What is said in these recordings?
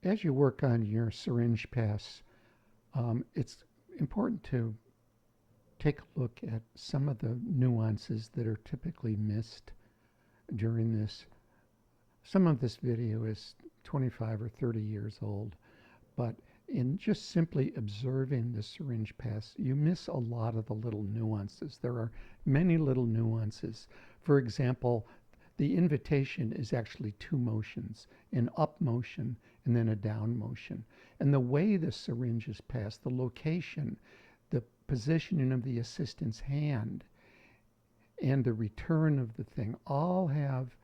As you work on your syringe pass, it's important to take a look at some of the nuances that are typically missed during this. Some of this video is 25 or 30 years old, but in just simply observing the syringe pass, you miss a lot of the little nuances. There are many little nuances. For example, the invitation is actually two motions, an up motion and then a down motion. And the way the syringe is passed, the location, the positioning of the assistant's hand, and the return of the thing all have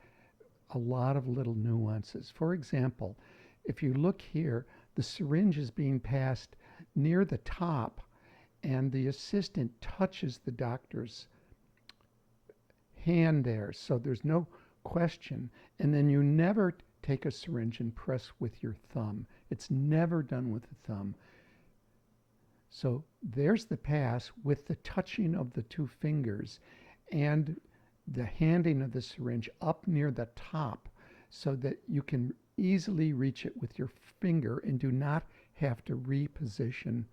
a lot of little nuances. For example, if you look here, the syringe is being passed near the top and the assistant touches the doctor's hand there, so there's no question. And then you never take a syringe and press with your thumb. It's never done with the thumb. So there's the pass with the touching of the two fingers and the handing of the syringe up near the top so that you can easily reach it with your finger and do not have to reposition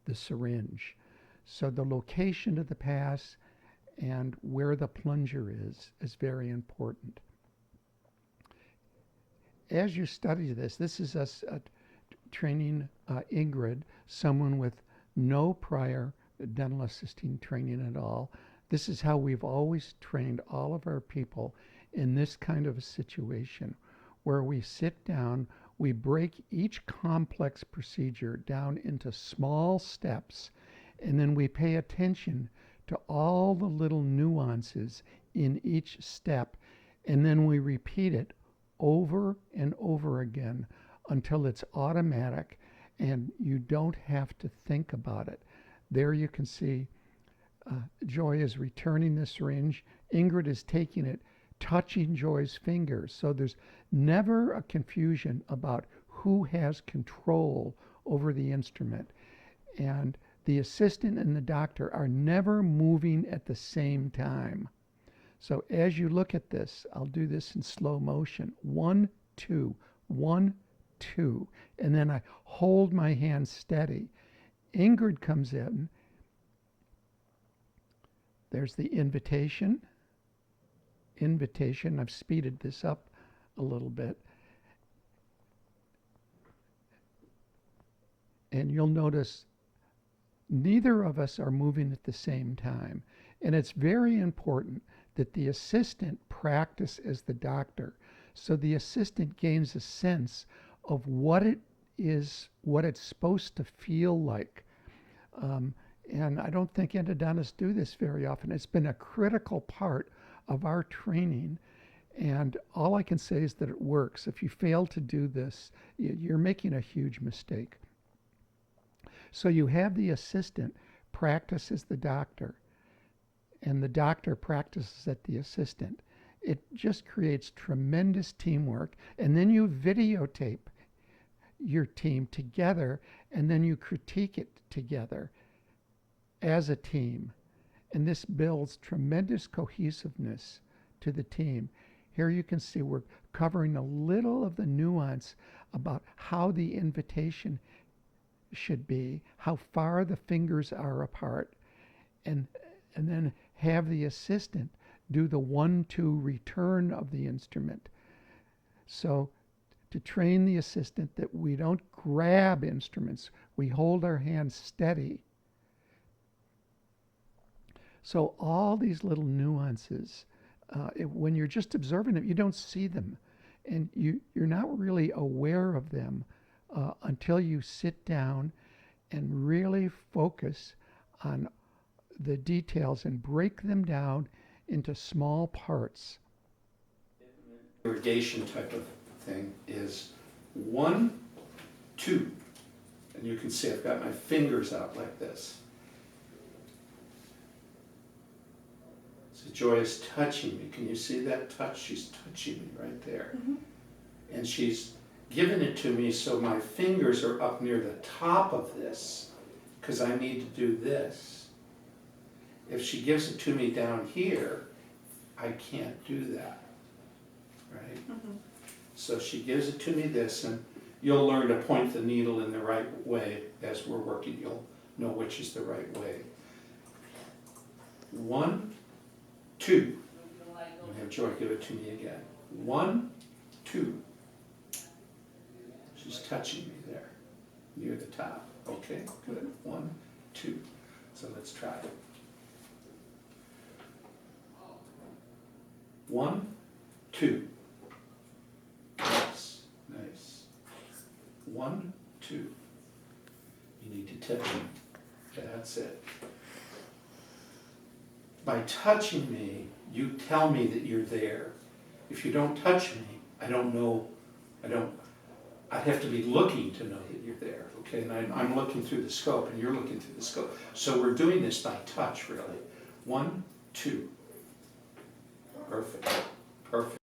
the syringe. So the location of the pass and where the plunger is very important. As you study this, this is us training Ingrid, someone with no prior dental assisting training at all. This is how we've always trained all of our people in this kind of a situation where we sit down, we break each complex procedure down into small steps, and then we pay attention to all the little nuances in each step, and then we repeat it over and over again until it's automatic and you don't have to think about it. There you can see Joy is returning the syringe. Ingrid is taking it, touching Joy's fingers. So there's never a confusion about who has control over the instrument. And the assistant and the doctor are never moving at the same time. So as you look at this, I'll do this in slow motion. 1, 2, 1, 2. And then I hold my hand steady. Ingrid comes in. There's the invitation. Invitation. I've speeded this up a little bit. And you'll notice neither of us are moving at the same time. And it's very important that the assistant practice as the doctor, so the assistant gains a sense of what it is, what it's supposed to feel like. And I don't think endodontists do this very often. It's been a critical part of our training, and all I can say is that it works. If you fail to do this, you're making a huge mistake. So you have the assistant practice as the doctor, and the doctor practices at the assistant. It just creates tremendous teamwork. And then you videotape your team together, and then you critique it together as a team. And this builds tremendous cohesiveness to the team. Here you can see we're covering a little of the nuance about how the invitation should be, how far the fingers are apart, and then have the assistant do the 1-2 return of the instrument. So to train the assistant that we don't grab instruments, we hold our hands steady. So all these little nuances, when you're just observing them, you don't see them, and you're not really aware of them until you sit down and really focus on the details and break them down into small parts. Irrigation type of thing is 1, 2, and you can see I've got my fingers out like this. So Joy is touching me. Can you see that touch? She's touching me right there. Mm-hmm. And she's given it to me so my fingers are up near the top of this because I need to do this. If she gives it to me down here, I can't do that, right? Mm-hmm. So she gives it to me this, and you'll learn to point the needle in the right way as we're working. You'll know which is the right way. 1, 2. You have Joy give it to me again. 1, 2. She's touching me there, near the top. Okay, good. 1, 2. So let's try it. 1, 2. Nice, nice. 1, 2. You need to tip me. That's it. By touching me, you tell me that you're there. If you don't touch me, I don't know, I have to be looking to know that you're there, okay? And I'm looking through the scope and you're looking through the scope. So we're doing this by touch, really. 1, 2. Perfect, perfect.